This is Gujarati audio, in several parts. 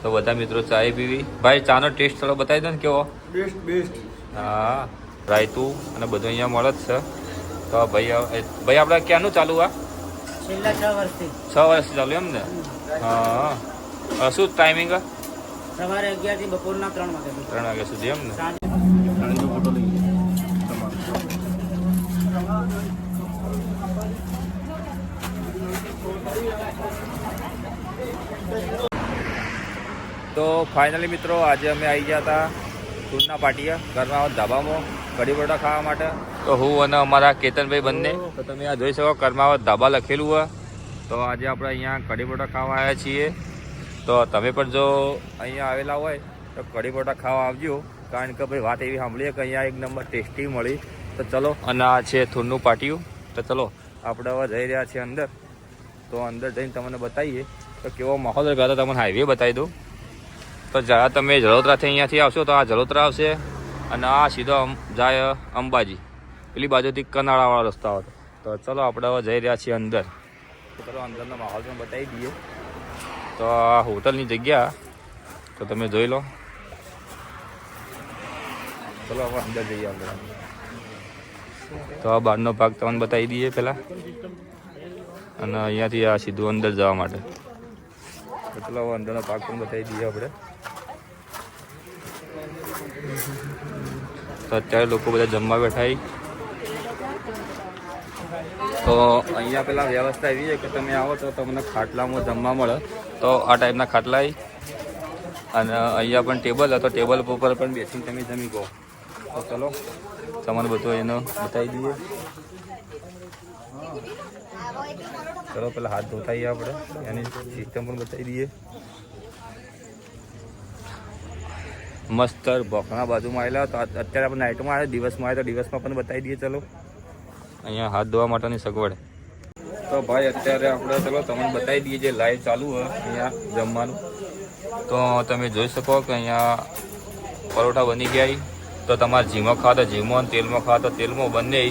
તો બધા મિત્રો ચાય પીવી. ભાઈ ચાનો ટેસ્ટ થોડો બતાવી દો ને કેવો. બેસ્ટ. હા, રાયતું અને બધું અહીંયા મળે જ છે. તો ભાઈ આપણે ક્યાંનું ચાલુ આ? છેલ્લા 6 વર્ષથી. 6 વર્ષથી ચાલુ એમ ને? હા. શું ટાઈમિંગ? સવારે 11 થી બપોરના 3 વાગ્યા સુધી. 3 વાગ્યા સુધી એમ ને? ફોટો લઈ તો ફાઇનલી મિત્રો આજે અમે આવી ગયા હતા ટૂરના પાટિયા કર્માવત ધાબામાં કઢી પરોઠા ખાવા માટે. તો હું અને અમારા કેતનભાઈ બંને, તો તમે આ જોઈ શકો કર્માવત ધાબા લખેલું હોય. તો આજે આપણે અહીંયા કઢી પરોઠા ખાવા આવ્યા છીએ. તો તમે પણ જો અહીંયા આવેલા હોય તો કઢી પરોઠા ખાવા આવજો, કારણ કે ભાઈ વાત એવી સાંભળીએ કે અહીંયા એક નંબર ટેસ્ટી મળી. તો ચલો, અને આ છે થૂરનું પાટિયું. તો ચલો આપણે હવે જઈ રહ્યા છીએ અંદર. તો અંદર જઈને તમને બતાવીએ તો કેવો માહોલ રહ્યા. તમને હાઈવે બતાવી દઉં. તો જ્યારે તમે જલોત્રાથી અહીંયાથી આવશો તો આ જલોત્રા આવશે અને આ સીધો જાય અંબાજી, પેલી બાજુથી કનાળાવાળો રસ્તો આવે. તો ચલો આપણે હવે જઈ રહ્યા છીએ અંદર. તો ચલો અંદરનો માહોલ પણ બતાવી દઈએ. તો આ હોટલની જગ્યા તો તમે જોઈ લો. ચલો હવે અંદર જઈએ આપણે. તો આ બહારનો ભાગ તમને બતાવી દઈએ પહેલાં, અને અહીંયાથી આ સીધું અંદર જવા માટે. તો ચલો હવે અંદરનો ભાગ પણ બતાવી દઈએ આપણે. તો અત્યારે લોકો બધા જમવા બેઠા. તો અહીંયા પેલા વ્યવસ્થા એવી છે કે તમે આવો તો તમને ખાટલામાં જમવા મળે. તો આ ટાઈપના ખાટલા, અને અહીંયા પણ ટેબલ હતો, ટેબલ ઉપર પણ બેસીને તમે જમી કહો. તો ચલો તમને બધું એનો બતાવી દઈએ. ચલો પેલા હાથ ધોતાઈએ આપણે, એની સિસ્ટમ પણ બતાવી દઈએ. મસ્ત ભોખણા બાજુમાં આવેલા. તો અત્યારે આપણે નાઇટમાં આવે, દિવસમાં આવે તો દિવસમાં પણ બતાવી દઈએ. ચલો અહીંયા હાથ ધોવા માટેની સગવડ. તો ભાઈ અત્યારે આપણે ચલો તમને બતાવી દઈએ જે લાઈવ ચાલુ હોય અહીંયા જમવાનું. તો તમે જોઈ શકો કે અહીંયા પરોઠા બની ગયા. તો તમારે જીમો ખાવા તો જીમો, તેલમાં ખાવા તો તેલમાં, બંને.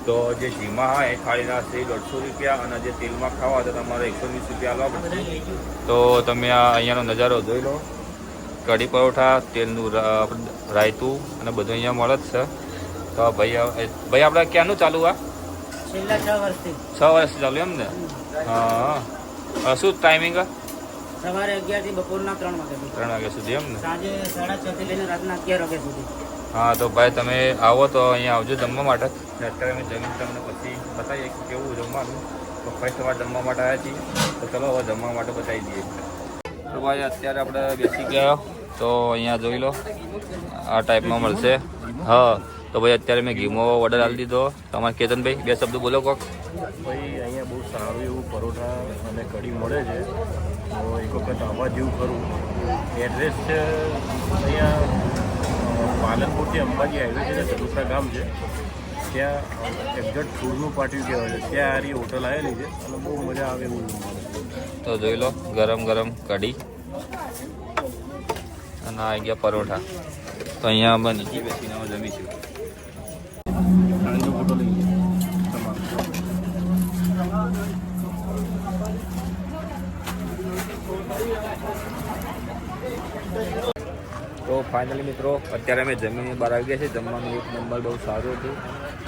તો જે જીમા હોય એ થાળીના છે 150 રૂપિયા, અને જે તેલમાં ખાવા તો તમારે 120 રૂપિયા લો. તો તમે આ અહીંયાનો નજારો જોઈ લો. કઢી પરોઠા, તેલનું રાયતું અને બધું અહીંયા મળે જ છે. તો ભાઈ આપણે ક્યાંનું ચાલુ આ? છેલ્લા 6 વર્ષથી. 6 વર્ષથી ચાલુ એમ ને? હા. શું ટાઈમિંગ? સવારે 11 થી બપોરના 3 વાગ્યા સુધી. 3 વાગ્યા સુધી એમ ને? સાંજે 6:30 થી લઈને રાતના 11 વાગ્યા સુધી. હા. તો ભાઈ તમે આવો તો અહીંયા આવજો જમવા માટે. અત્યારે અમે જમીન તમને પછી બતાવીએ કે કેવું જમવાનું. તો ફર્સ્ટ વાર જમવા માટે આવ્યા છીએ. તો ચલો હવે જમવા માટે બતાવી દઈએ. તો ભાઈ અત્યારે આપણે બેસી ગયા. તો અહીંયા જોઈ લો આ ટાઈપમાં મળશે. હા. તો ભાઈ અત્યારે મેં ઘીમો ઓર્ડર આપી દીધો. તમારે કેતનભાઈ 2 શબ્દ બોલો કોક. ભાઈ અહીંયા બહુ સારું એવું પરોઠા અને કઢી મળે છે. તો એક વખત આવવા જેવું ખરું. એડ્રેસ છે અહીંયા પાલનપુરથી અંબાજી હાઈવે છે, જલોત્રા ગામ છે. ત્યાં એક્ઝેક્ટ થૂરનું પાટિયું કહેવાય છે. ત્યાં આરી હોટલ આવેલી છે અને બહુ મજા આવે એવું. તો જોઈ લો ગરમ ગરમ કઢી અને આવી ગયા પરોઠા. તો અહીંયા અમે નીચે બેસીને અમે જમીશું. ફોટો લઈ તો ફાઇનલી મિત્રો અત્યારે અમે જમીને બહાર આવી ગયા છે. જમવાનું એક નંબર બહુ સારું હતું.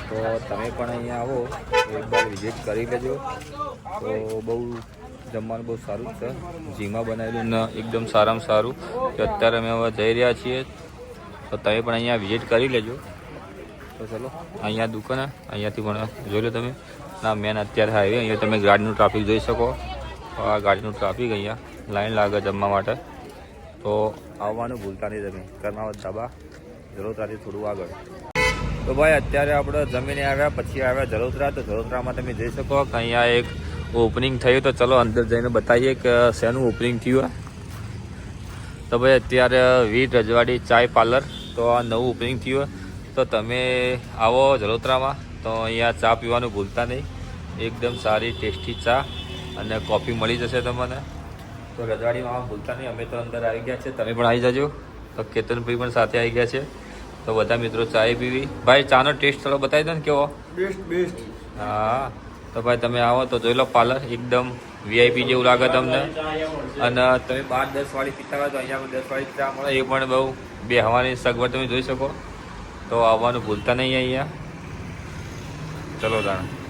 તો તમે પણ અહીંયા આવો એકવાર વિઝિટ કરી લેજો. તો બહુ જમવાનું બહુ સારું છે. જીમાં બનાવેલું ને એકદમ સારામાં સારું. તો અત્યારે અમે હવે જઈ રહ્યા છીએ. તો તમે પણ અહીંયા વિઝિટ કરી લેજો. તો ચલો અહીંયા દુકાન, અહીંયાથી પણ જોઈ લો તમે. ના મેન અત્યારે હાઈવે, અહીંયા તમે ગાડીનું ટ્રાફિક જોઈ શકો. આ ગાડીનું ટ્રાફિક, અહીંયા લાઈન લાગે જમવા માટે. તો આવવાનું ભૂલતા નહીં તમે. કર્માવત ધાબા જલોત્રાથી થોડું આગળ. તો ભાઈ અત્યારે આપણે જમીને આવ્યા, પછી આવ્યા જલોત્રા. તો જલોત્રામાં તમે જોઈ શકો કે અહીંયા એક ઓપનિંગ થયું. તો ચલો અંદર જઈને બતાવીએ કે શેનું ઓપનિંગ થયું. તો ભાઈ અત્યારે વીર રજવાડી ચાય પાર્લર, તો આ નવું ઓપનિંગ થયું. તો તમે આવો જલોત્રામાં તો અહીંયા ચા પીવાનું ભૂલતા નહીં. એકદમ સારી ટેસ્ટી ચા અને કોફી મળી જશે તમને. તો રજવાડીમાં આવવાનું ભૂલતા નહીં. અમે તો અંદર આવી ગયા છે, તમે પણ આવી જજો. તો કેતનભાઈ પણ સાથે આવી ગયા છે. તો બધા મિત્રો ચાય પીવી. ભાઈ ચાનો ટેસ્ટ થોડો બતાવી દો ને કેવો. બેસ્ટ. હા. તો ભાઈ તમે આવો તો જોઈ લો પાર્લર એકદમ વીઆઈપી જેવું લાગે તમને. અને તમે 10 વાળી પીતા હોય તો અહીંયા 10 વાળી ચા મળે, એ પણ બહુ બેહવાની સગવડ તમે જોઈ શકો. તો આવવાનું ભૂલતા નહીં અહીંયા. ચલો તાણ.